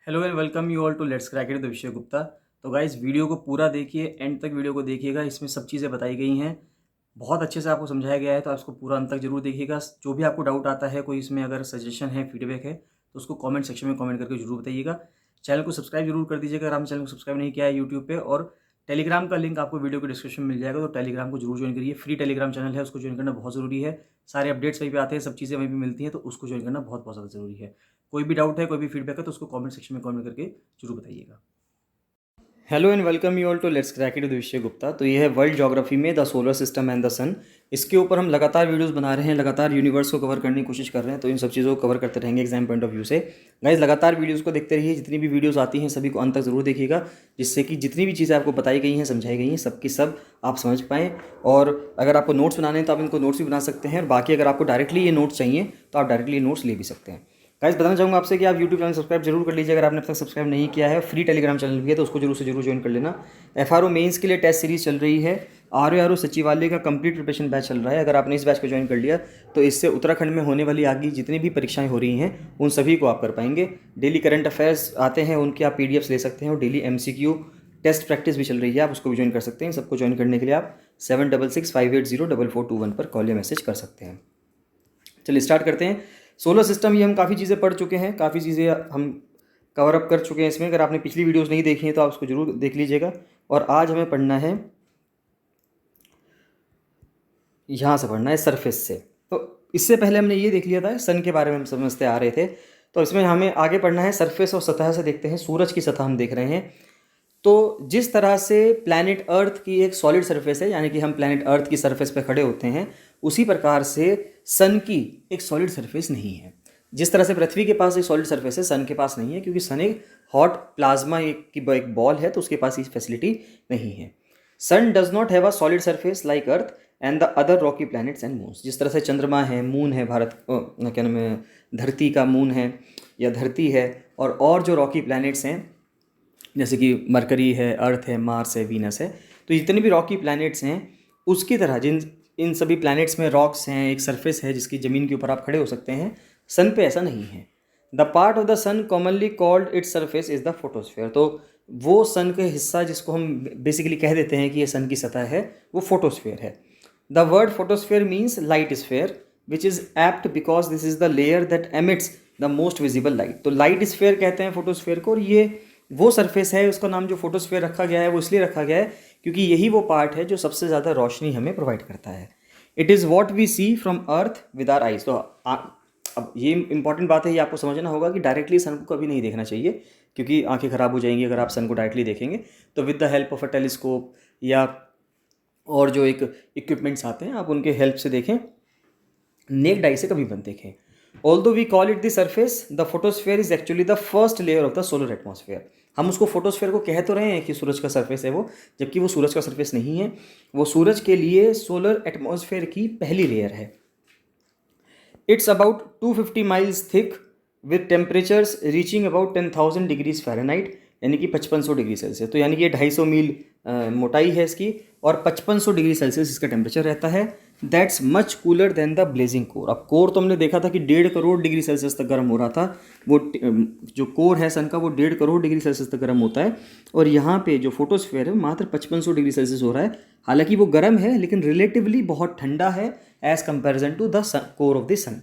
Hello and welcome you all to let's crack it the Vishay Gupta. तो guys video को पूरा देखिए, एंड तक वीडियो को देखिएगा। इसमें सब चीज़ें बताई गई हैं, बहुत अच्छे से आपको समझाया गया है, तो आप इसको पूरा अंत तक जरूर देखिएगा। जो भी आपको डाउट आता है, कोई इसमें अगर सजेशन है, फीडबैक है, तो उसको कमेंट सेक्शन में कमेंट करके जरूर बताइएगा। चैनल को सब्सक्राइब जरूर कर दीजिएगा अगर आपने चैनल को सब्सक्राइब नहीं किया है यूट्यूब पे। और टेलीग्राम का लिंक आपको वीडियो के डिस्क्रिप्शन में मिल जाएगा, तो टेलीग्राम को जरूर ज्वाइन करिए। फ्री टेलीग्राम चैनल है, उसको ज्वाइन करना बहुत ज़रूरी है। सारे अपडेट्स वहीं पे आते हैं, सब चीज़ें वहीं पे मिलती हैं, तो उसको ज्वाइन करना बहुत बहुत ज़्यादा ज़रूरी है। कोई भी डाउट है, कोई भी फीडबैक है, तो उसको कमेंट सेक्शन में कमेंट करके जरूर बताइएगा। Hello and welcome you all to let's crack it with Vishay Gupta. तो ये है वर्ल्ड ज्योग्राफी में the solar system and the sun. इसके ऊपर हम लगातार वीडियोस बना रहे हैं, लगातार यूनिवर्स को कवर करने की कोशिश कर रहे हैं, तो इन सब चीज़ों को कवर करते रहेंगे एग्जाम पॉइंट ऑफ व्यू से। गाइस लगातार वीडियोस को देखते रहिए, जितनी भी वीडियोस आती हैं सभी को अंत तक जरूर देखिएगा, जिससे कि जितनी भी चीज़ें आपको बताई गई हैं, समझाई गई हैं, सबकी सब आप समझ पाएँ। और अगर आपको नोट्स बनाने हैं तो आप इनको नोट्स भी बना सकते हैं, और बाकी अगर आपको डायरेक्टली ये नोट्स चाहिए तो आप डायरेक्टली नोट्स ले भी सकते हैं। गाइस बताना चाहूँगा आपसे कि आप यूट्यूब चैनल सब्सक्राइब जरूर कर लीजिए अगर आपने अब तक सब्सक्राइब नहीं किया है। फ्री टेलीग्राम चैनल भी है, तो उसको जरूर से जरूर ज्वाइन कर लेना। एफआरओ मेंस के लिए टेस्ट सीरीज चल रही है। आरओ सचिवालय का कंप्लीट प्रिपरेशन बैच चल रहा है। अगर आपने इस बैच को ज्वाइन कर लिया तो इससे उत्तराखंड में होने वाली आगे जितनी भी परीक्षाएं हो रही हैं उन सभी को आप कर पाएंगे। डेली करंट अफेयर्स आते हैं, उनके आप पीडीएफ्स ले सकते हैं, और डेली एमसीक्यू टेस्ट प्रैक्टिस भी चल रही है, आप उसको भी ज्वाइन कर सकते हैं। सबको ज्वाइन करने के लिए आप 7665804421 पर कॉल या मैसेज कर सकते हैं। चलिए स्टार्ट करते हैं। सोलर सिस्टम ये हम काफ़ी चीज़ें पढ़ चुके हैं, काफ़ी चीज़ें हम कवर अप कर चुके हैं इसमें। अगर आपने पिछली वीडियोस नहीं देखी हैं तो आप उसको जरूर देख लीजिएगा। और आज हमें पढ़ना है, यहाँ से पढ़ना है सरफेस से। तो इससे पहले हमने ये देख लिया था, सन के बारे में हम समझते आ रहे थे। तो इसमें हमें आगे पढ़ना है सरफेस और सतह से। देखते हैं, सूरज की सतह हम देख रहे हैं। तो जिस तरह से प्लैनेट अर्थ की एक सॉलिड सरफेस है, यानी कि हम प्लैनेट अर्थ की सरफेस पे खड़े होते हैं, उसी प्रकार से सन की एक सॉलिड सरफेस नहीं है। जिस तरह से पृथ्वी के पास एक सॉलिड सरफेस है, सन के पास नहीं है, क्योंकि सन एक हॉट प्लाज्मा एक बॉल है, तो उसके पास ये फैसिलिटी नहीं है। Sun does not have a solid surface like earth and the other rocky planets and moons. जिस तरह से चंद्रमा है, मून है, क्या नाम है, धरती का मून है या धरती है, और जो रॉकी प्लैनेट्स हैं जैसे कि मरकरी है, अर्थ है, मार्स है, वीनस है, तो जितने भी रॉकी प्लैनेट्स हैं उसकी तरह इन सभी प्लैनेट्स में रॉक्स हैं, एक सरफेस है जिसकी ज़मीन के ऊपर आप खड़े हो सकते हैं। सन पे ऐसा नहीं है। The part of the sun commonly called its surface is the photosphere. तो वो सन का हिस्सा जिसको हम बेसिकली कह देते हैं कि ये सन की सतह है, वो फोटोस्फेयर है। The word photosphere means light sphere which is apt because this is the layer that emits the most visible light. तो लाइट स्फेयर कहते हैं फोटोस्फेयर को, और ये वो सरफेस है, उसका नाम जो फोटोस्फेयर रखा गया है वो इसलिए रखा गया है क्योंकि यही वो पार्ट है जो सबसे ज़्यादा रोशनी हमें प्रोवाइड करता है। It is what we see from earth with our eyes. तो अब ये इंपॉर्टेंट बात है, ये आपको समझना होगा कि डायरेक्टली सन को कभी नहीं देखना चाहिए, क्योंकि आंखें ख़राब हो जाएंगी अगर आप सन को डायरेक्टली देखेंगे। तो with the help of a telescope या और जो एक इक्विपमेंट्स आते हैं, आप उनके हेल्प से देखें, नेक्ड आई से कभी मत देखें। Although we call it the surface, the photosphere is actually the first layer of the solar atmosphere. हम उसको फोटोस्फेयर को कह तो रहे हैं कि सूरज का सरफेस है वो, जबकि वो सूरज का सरफेस नहीं है। वो सूरज के लिए सोलर एटमॉस्फेयर की पहली लेयर है। It's about 250 miles thick with temperatures reaching about 10,000 degrees Fahrenheit, यानी कि 5500 डिग्री सेल्सियस। तो यानी कि ये 250 मील मोटाई है इसकी, और 5500 डिग्री सेल्सियस इसका टेम्परेचर रहता है। That's much cooler than the blazing core. अब कोर तो हमने देखा था कि 1.5 करोड़ डिग्री सेल्सियस तक गर्म हो रहा था। वो जो कोर है सन का, वो 1.5 करोड़ डिग्री सेल्सियस तक गर्म होता है, और यहाँ पे जो फोटोस्फेयर है मात्र 5500 डिग्री सेल्सियस हो रहा है। हालांकि वो गर्म है, लेकिन रिलेटिवली बहुत ठंडा है as comparison to the core of the sun.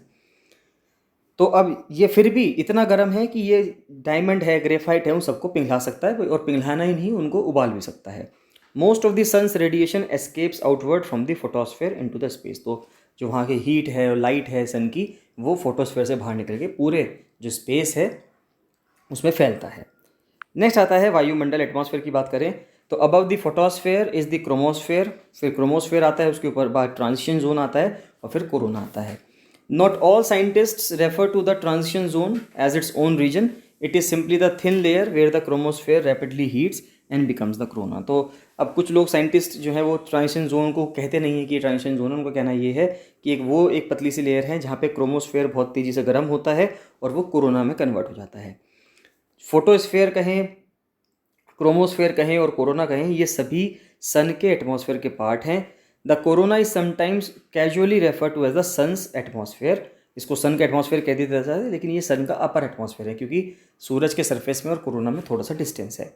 तो अब ये फिर भी इतना गर्म है कि ये डायमंड है, ग्रेफाइट है, उन सबको पिघला सकता है, और पिघलाना ही नहीं, उनको उबाल भी सकता है। Most of the sun's radiation escapes outward from the photosphere into the space. तो जो वहाँ की हीट है और लाइट है सन की, वो फोटोस्फेयर से बाहर निकल के पूरे जो स्पेस है उसमें फैलता है। नेक्स्ट आता है वायुमंडल, एटमॉस्फेयर की बात करें तो above the photosphere is the chromosphere, फिर क्रोमोस्फेयर आता है, उसके ऊपर बाद ट्रांजिशन जोन आता है, और फिर कोरोना आता है। Not all scientists refer to the transition zone as its own region. It is simply the thin layer where the chromosphere rapidly heats and becomes the corona. तो अब कुछ लोग साइंटिस्ट जो है वो ट्रांजिशन जोन को कहते नहीं है कि ट्रांजिशन जोन है। उनको कहना ये है कि एक पतली सी लेयर है जहाँ पे क्रोमोस्फेयर बहुत तेज़ी से गर्म होता है और वो कोरोना में कन्वर्ट हो जाता है। फोटोस्फेयर कहें, क्रोमोस्फेयर कहें और कोरोना कहें, ये सभी सन के एटमॉस्फेयर के पार्ट हैं। The corona is sometimes casually refer to as the sun's atmosphere, इसको सन का एटमॉस्फेयर कह दिया जाता है, लेकिन ये सन का अपर एटमॉस्फेयर है क्योंकि सूरज के सरफेस में और कोरोना में थोड़ा सा डिस्टेंस है।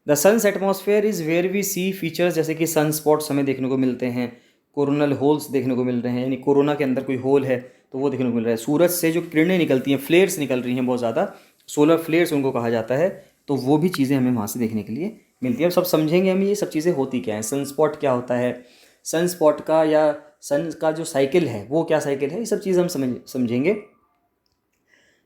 The sun's atmosphere is where we see features, जैसे कि सन स्पॉट्स हमें देखने को मिलते हैं, कोरोनल होल्स देखने को मिल रहे हैं, यानी कोरोना के अंदर कोई होल है तो वो देखने को मिल रहा है। सूरज से जो किरणें निकलती हैं, फ्लेयर्स निकल रही हैं बहुत ज़्यादा, सोलर फ्लेयर्स उनको कहा जाता है, तो वो भी चीज़ें हमें वहाँ से देखने के लिए मिलती हैं। अब सब समझेंगे हम ये सब चीज़ें होती क्या हैं, सन स्पॉट क्या होता है, सन स्पॉट का या सन का जो साइकिल है वो क्या साइकिल है, ये सब चीज़ हम समझेंगे।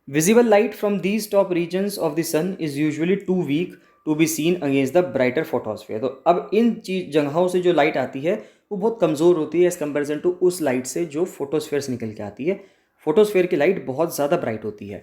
Visible light from these top regions of the sun is usually too weak to be seen against the brighter photosphere. तो अब इन चीज जगहों से जो लाइट आती है वो बहुत कमज़ोर होती है एज़ कम्पेरिजन टू उस लाइट से जो फोटोस्फेयर से निकल के आती है। फोटोस्फेयर की लाइट बहुत ज़्यादा ब्राइट होती है।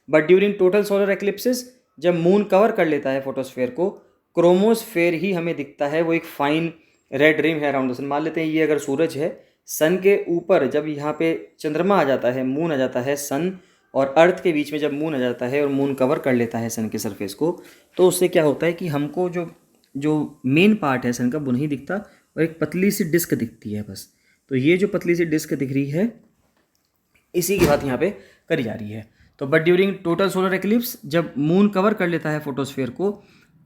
But during total solar eclipses, जब मून कवर कर लेता है फोटोस्फेयर को, क्रोमोस्फेयर ही हमें दिखता है, वो एक फाइन रेड रिम है अराउंड द सन। मान लेते हैं ये अगर सूरज है, सन के ऊपर जब यहाँ पे चंद्रमा आ जाता है, मून आ जाता है, सन और अर्थ के बीच में जब मून आ जाता है और मून कवर कर लेता है सन के सरफेस को, तो उससे क्या होता है कि हमको जो जो मेन पार्ट है सन का वो नहीं दिखता और एक पतली सी डिस्क दिखती है बस। तो ये जो पतली सी डिस्क दिख रही है, इसी की बात यहाँ पे करी जा रही है। तो but during total solar eclipse, जब मून कवर कर लेता है फोटोस्फेयर को,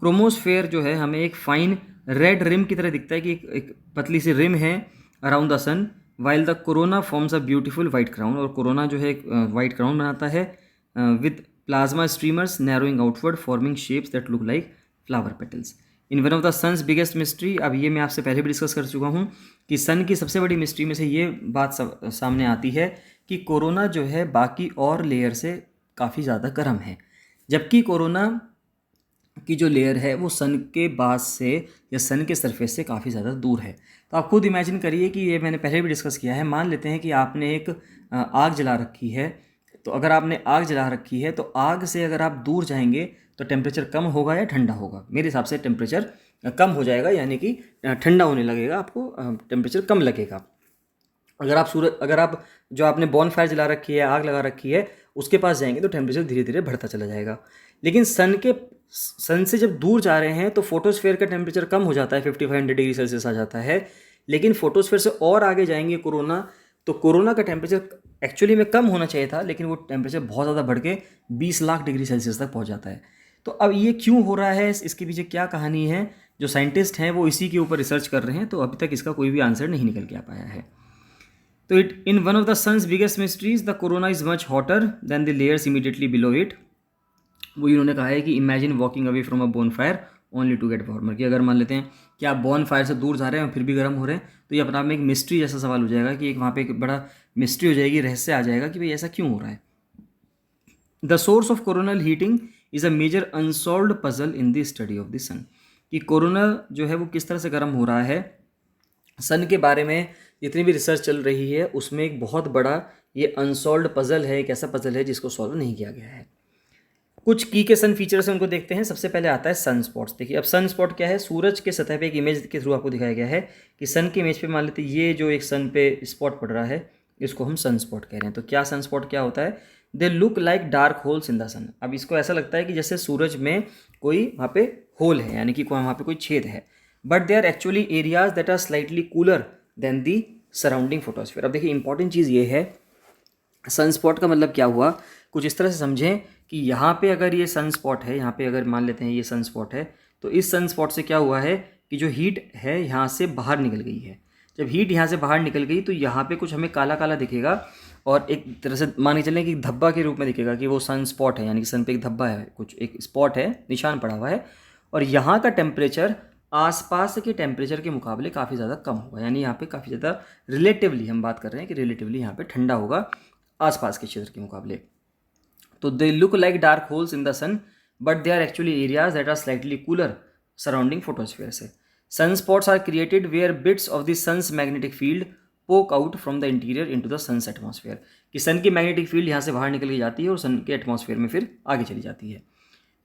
क्रोमोस्फेयर जो है हमें एक फाइन रेड रिम की तरह दिखता है कि एक पतली सी रिम है around the sun, while the corona forms a beautiful white crown. और कोरोना जो है एक वाइट क्राउन बनाता है with plasma streamers narrowing outward forming shapes that look like flower petals. In one of the sun's biggest mystery, अब ये मैं आपसे पहले भी डिस्कस कर चुका हूँ कि सन की सबसे बड़ी मिस्ट्री में से ये बात सामने आती है कि कोरोना जो है बाकी और लेयर से काफ़ी ज़्यादा गर्म है, जबकि कोरोना की जो लेयर है वो सन के बास से या सन के सरफेस से काफ़ी ज़्यादा दूर है। तो आप खुद इमेजिन करिए कि ये मैंने पहले भी डिस्कस किया है। मान लेते हैं कि आपने एक आग जला रखी है, तो अगर आपने आग जला रखी है तो आग से अगर आप दूर जाएंगे तो टेम्परेचर कम होगा या ठंडा होगा? मेरे हिसाब से टेम्परेचर कम हो जाएगा, यानी कि ठंडा होने लगेगा, आपको टेम्परेचर कम लगेगा। अगर आप जो आपने बॉन फायर जला रखी है, आग लगा रखी है, उसके पास जाएंगे तो टेम्परेचर धीरे धीरे बढ़ता चला जाएगा। लेकिन सन से जब दूर जा रहे हैं तो फोटोस्फेयर का टेम्परेचर कम हो जाता है, 5500 डिग्री सेल्सियस आ जाता है। लेकिन फोटोस्फेयर से और आगे जाएंगे कोरोना, तो कोरोना का टेम्परेचर एक्चुअली में कम होना चाहिए था, लेकिन वो टेम्परेचर बहुत ज़्यादा बढ़ के 20 लाख डिग्री सेल्सियस तक पहुँच जाता है। तो अब ये क्यों हो रहा है, इसके पीछे क्या कहानी है, जो साइंटिस्ट हैं वो इसी के ऊपर रिसर्च कर रहे हैं, तो अभी तक इसका कोई भी आंसर नहीं निकल के आ पाया है। तो in one of the sun's biggest mysteries, the corona is much hotter than the layers immediately below it. वो इन्होंने कहा है कि imagine walking away from a bonfire only to get warmer, कि अगर मान लेते हैं कि आप बॉन फायर से दूर जा रहे हैं और फिर भी गर्म हो रहे हैं, तो ये अपने आप में एक मिस्ट्री जैसा सवाल हो जाएगा कि एक वहाँ पे एक बड़ा मिस्ट्री हो जाएगी, रहस्य आ जाएगा कि भाई ऐसा क्यों हो रहा है। The source of coronal heating is a major unsolved puzzle in the study of the sun, कि कोरोना जो है वो किस तरह से गर्म हो रहा है, सन के बारे में जितनी भी रिसर्च चल रही है उसमें एक बहुत बड़ा ये अनसॉल्व्ड पजल है, एक ऐसा पजल है जिसको सॉल्व नहीं किया गया है। कुछ की के सन फीचर्स हैं उनको देखते हैं। सबसे पहले आता है सन स्पॉट्स। देखिए अब सन स्पॉट क्या है, सूरज के सतह पे एक इमेज के थ्रू आपको दिखाया गया है कि सन के इमेज पे मान लेते हैं ये जो एक सन पे स्पॉट पड़ रहा है, इसको हम सन स्पॉट कह रहे हैं। तो क्या सन स्पॉट क्या होता है, they look like dark holes in the sun. अब इसको ऐसा लगता है कि जैसे सूरज में कोई वहाँ पे होल है, यानी कि वहाँ पे कोई छेद है, but they are actually areas that are slightly cooler than the surrounding photosphere. अब देखिए इंपॉर्टेंट चीज़ ये है, सन स्पॉट का मतलब क्या हुआ, कुछ इस तरह से समझें कि यहाँ पे अगर ये सन स्पॉट है, यहाँ पे अगर मान लेते हैं ये सन स्पॉट है, तो इस सन स्पॉट से क्या हुआ है कि जो हीट है यहाँ से बाहर निकल गई है। जब हीट यहाँ से बाहर निकल गई तो यहाँ पे कुछ हमें काला काला दिखेगा और एक तरह से मान के चलें कि धब्बा के रूप में दिखेगा कि वो सन स्पॉट है, यानी कि सन पे एक धब्बा है, कुछ एक स्पॉट है, निशान पड़ा हुआ है। और यहाँ का टेम्परेचर आसपास के टेम्परेचर के मुकाबले काफ़ी ज़्यादा कम होगा, यानी यहाँ पे काफ़ी ज़्यादा रिलेटिवली हम बात कर रहे हैं कि रिलेटिवली यहाँ पे ठंडा होगा आसपास के क्षेत्र के मुकाबले। तो they look like dark holes in the sun but they are actually areas that are slightly cooler surrounding photosphere से। Sun spots are created where bits of the sun's magnetic field poke out from the interior into the sun's atmosphere, कि sun की magnetic field यहाँ से बाहर निकल के जाती है और सन के एटमॉस्फेयर में फिर आगे चली जाती है।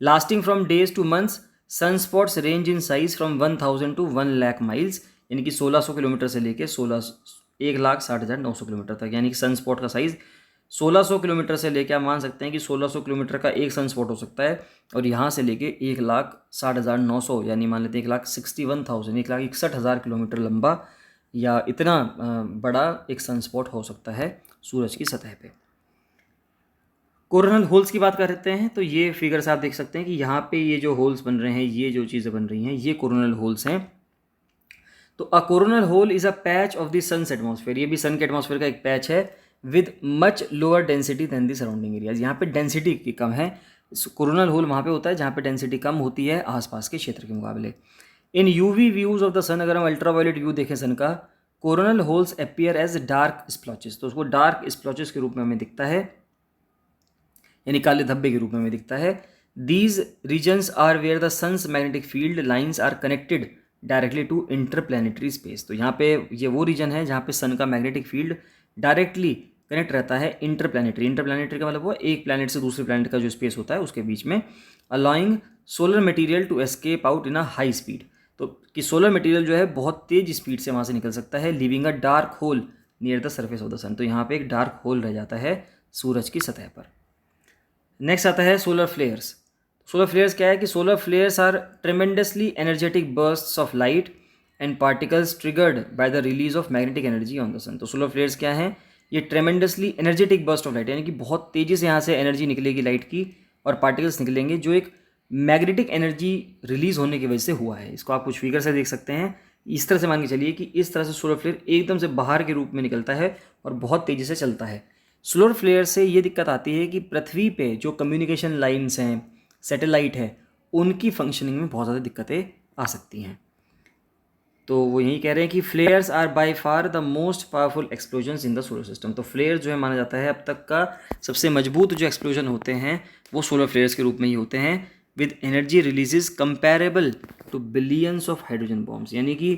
Lasting from days to months, sun spots range in size from 1000 to 1 lakh miles, यानी कि 1600 किलोमीटर से लेके 1,60,900 किलोमीटर तक, यानी कि सन स्पॉट का साइज़ 1600 किलोमीटर से लेके आप मान सकते हैं कि 1600 किलोमीटर का एक सन स्पॉट हो सकता है, और यहाँ से लेके 1,60,900 यानी मान लेते हैं 1,61,000 1,61,000 किलोमीटर लंबा या इतना बड़ा एक सन स्पॉट हो सकता है सूरज की सतह पे। कोरोनल होल्स की बात करते हैं तो ये फिगर से आप देख सकते हैं कि यहाँ पे ये जो होल्स बन रहे हैं, ये जो चीज़ें बन रही हैं, ये कोरोनल होल्स हैं। तो a coronal hole is a patch of the sun's atmosphere, ये भी सन के एटमॉस्फेयर का एक पैच है with much lower density than the surrounding areas. यहाँ पे डेंसिटी की कम है। कोरोनल होल वहाँ पे होता है जहाँ पे डेंसिटी कम होती है आसपास के क्षेत्र के मुकाबले। In UV views of the sun, अगर हम अल्ट्रावायलेट व्यू देखें सन का, coronal holes appear as dark splotches, तो उसको डार्क स्प्लॉचेस के रूप में हमें दिखता है, यानी काले धब्बे के रूप में हमें दिखता है। These regions are where the sun's magnetic field lines are connected directly to interplanetary space. तो यहाँ पे ये वो रीजन है जहाँ पे सन का मैग्नेटिक फील्ड डायरेक्टली कनेक्ट रहता है इंटरप्लैनेटरी। इंटरप्लैनेटरी का मतलब वो एक प्लैनेट से दूसरे प्लैनेट का जो स्पेस होता है उसके बीच में, allowing solar material to escape out in a high speed. तो कि सोलर मटेरियल जो है बहुत तेज स्पीड से वहाँ से निकल सकता है, leaving a dark hole near the surface of the sun. तो यहाँ पे एक डार्क होल रह जाता है सूरज की सतह पर। नेक्स्ट आता है सोलर फ्लेयर्स। सोलर फ्लेयर्स क्या है कि solar flares are tremendously energetic bursts of light and particles triggered by the release of magnetic energy on the sun. तो सोलर फ्लेयर्स क्या हैं? ये tremendously energetic burst of light, यानी कि बहुत तेज़ी से यहाँ से एनर्जी निकलेगी लाइट की और पार्टिकल्स निकलेंगे जो एक मैग्नेटिक एनर्जी रिलीज होने की वजह से हुआ है। इसको आप कुछ फिगर से देख सकते हैं। इस तरह से मान के चलिए कि इस तरह से सोलर फ्लेयर एकदम से बाहर के रूप में निकलता है और बहुत तेज़ी से चलता है। सोलर फ्लेयर से ये दिक्कत आती है कि पृथ्वी पे जो कम्युनिकेशन लाइन्स हैं, सैटेलाइट है, उनकी फंक्शनिंग में बहुत ज़्यादा दिक्कतें आ सकती हैं। तो वो यही कह रहे हैं कि flares are by far the most powerful explosions in the solar system. तो फ्लेयर जो है माना जाता है अब तक का सबसे मजबूत जो एक्सप्लोजन होते हैं वो सोलर फ्लेयर्स के रूप में ही होते हैं, with energy releases comparable to billions of hydrogen bombs. यानी कि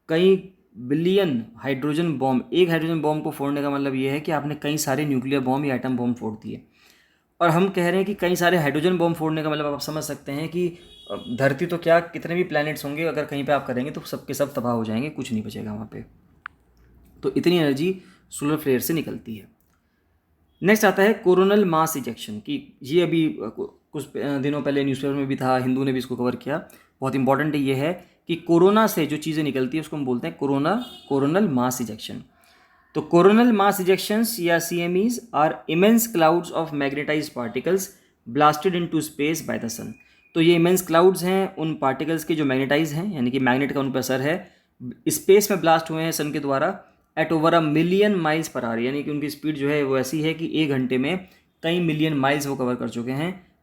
कई बिलियन हाइड्रोजन बॉम्ब, एक हाइड्रोजन बॉम्ब को फोड़ने का मतलब ये है कि आपने कई सारे न्यूक्लियर बॉम्ब या एटम बॉम्ब फोड़ दिए। और हम कह रहे हैं कि कई सारे हाइड्रोजन बॉम्ब फोड़ने का मतलब आप समझ सकते हैं कि धरती तो क्या, कितने भी प्लैनेट्स होंगे, अगर कहीं पे आप करेंगे तो सबके सब तबाह हो जाएंगे, कुछ नहीं बचेगा वहाँ पे। तो इतनी एनर्जी सोलर फ्लेयर से निकलती है। नेक्स्ट आता है कोरोनल मास इजेक्शन की। ये अभी कुछ दिनों पहले न्यूज़पेपर में भी था, हिंदू ने भी इसको कवर किया। बहुत इंपॉर्टेंट ये है कि कोरोना से जो चीज़ें निकलती है उसको हम बोलते हैं कोरोनल मास इजेक्शन। तो कोरोनल मास इजेक्शंस या CMEs are immense clouds of magnetized particles blasted into space by the sun. तो ये इमेंस क्लाउड्स हैं उन पार्टिकल्स के जो मैग्नेटाइज हैं, यानी कि मैग्नेट का उन पर असर है, स्पेस में ब्लास्ट हुए हैं सन के द्वारा at over a million miles per hour. यानी कि उनकी स्पीड जो है वो ऐसी है कि 1 घंटे में कई मिलियन माइल्स वो कवर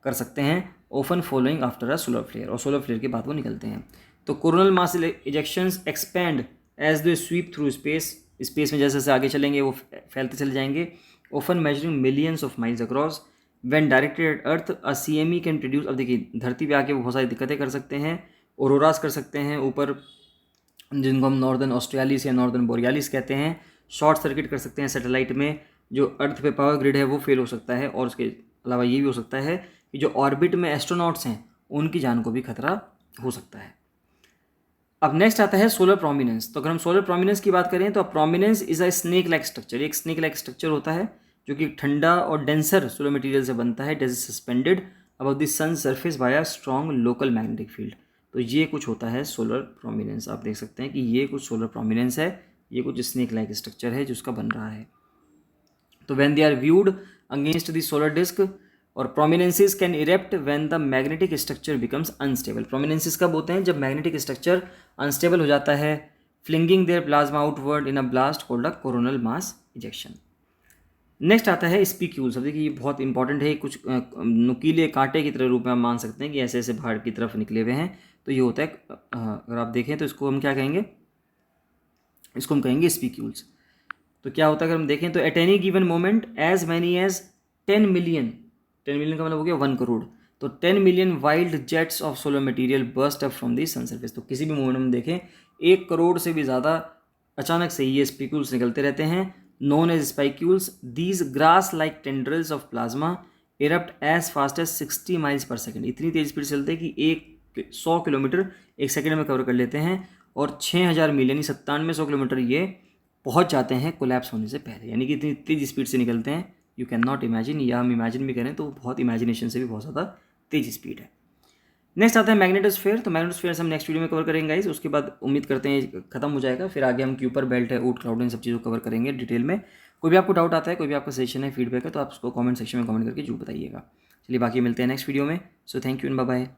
कर सकते हैं, often following after a solar flare, और सोलर फ्लेयर के बाद वो निकलते हैं। तो coronal mass ejections expand as they sweep through space. Space में जैसे जैसे आगे चलेंगे वो फैलते चले जाएंगे, often measuring millions of miles across. When directed at earth a CME can produce. अब देखिए धरती पे आके वो बहुत सारी दिक्कतें कर सकते हैं, औरोरास कर सकते हैं ऊपर, जिनको हम नॉर्दर्न ऑस्ट्रेलिस या नॉर्दर्न बोरियालिस कहते हैं, शॉर्ट सर्किट कर सकते हैं सैटेलाइट में, जो अर्थ पे पावर ग्रिड है वो फेल हो सकता है, और उसके अलावा ये भी हो सकता है कि जो ऑर्बिट में एस्ट्रोनॉट्स हैं उनकी जान को भी खतरा हो सकता है। अब नेक्स्ट आता है सोलर प्रोमिनेंस। तो अगर हम सोलर प्रोमिनेंस की बात करें तो prominence is a snake like structure. एक स्नेक लाइक स्ट्रक्चर होता है जो कि ठंडा और डेंसर सोलर मटेरियल से बनता है, these suspended above the sun surface by a strong local magnetic field. तो ये कुछ होता है सोलर प्रोमिनेंस। आप देख सकते हैं कि ये कुछ सोलर प्रोमिनेंस है, ये कुछ स्नेक लाइक स्ट्रक्चर है जिसका बन रहा है। तो when they are viewed against the solar disc, और prominences can erupt when the magnetic structure becomes unstable. Prominences कब होते हैं? जब मैग्नेटिक स्ट्रक्चर अनस्टेबल हो जाता है, flinging their plasma outward in a blast called a coronal mass ejection. Next आता है स्पीक्यूल्स। अब देखिए ये बहुत इंपॉर्टेंट है, कुछ नुकीले कांटे की तरह रूप में हम मान सकते हैं कि ऐसे ऐसे बाहर की तरफ निकले हुए हैं। तो ये होता है, अगर आप देखें तो इसको हम क्या कहेंगे, इसको हम कहेंगे स्पीक्यूल्स। तो क्या होता है अगर हम देखें तो at any given moment as many as 10 million, 10 million का मतलब हो गया 1 करोड़, तो 10 million wild jets of solar material burst up from the sun surface. तो किसी भी मोमेंट में देखें 1 करोड़ से भी ज़्यादा अचानक से ये स्पीक्यूल्स निकलते रहते हैं, known as spicules. These grass like tendrils of plasma erupt as fast as 60 miles per second. इतनी तेज स्पीड चलते हैं कि 100 किलोमीटर 1 सेकेंड में कवर कर लेते हैं, और 6000 मील यानी 9700 किलोमीटर ये पहुंच जाते हैं कोलैप्स होने से पहले। यानी कि इतनी तेज स्पीड से निकलते हैं, यू कैन नॉट इमेजिन, या हम इमेजिन भी करें तो बहुत इमेजिनेशन से भी बहुत ज़्यादा तेज स्पीड है। नेक्स्ट आता है मैग्नेटोस्फेयर। तो मैग्नेटोस्फेयर से हम नेक्स्ट वीडियो में कवर करेंगे गाइस, उसके बाद उम्मीद करते हैं खत्म हो जाएगा, फिर आगे हम क्यूपर बेल्ट है, ऊट क्लाउड, इन सब चीज़ों को कवर करेंगे डिटेल में। कोई भी आपको डाउट आता है, कोई भी आपका सजेशन है, फीडबैक है, तो आप उसको कमेंट सेक्शन में कमेंट करके जरूर बताइएगा। चलिए बाकी मिलते हैं नेक्स्ट वीडियो में। So thank you and bye bye.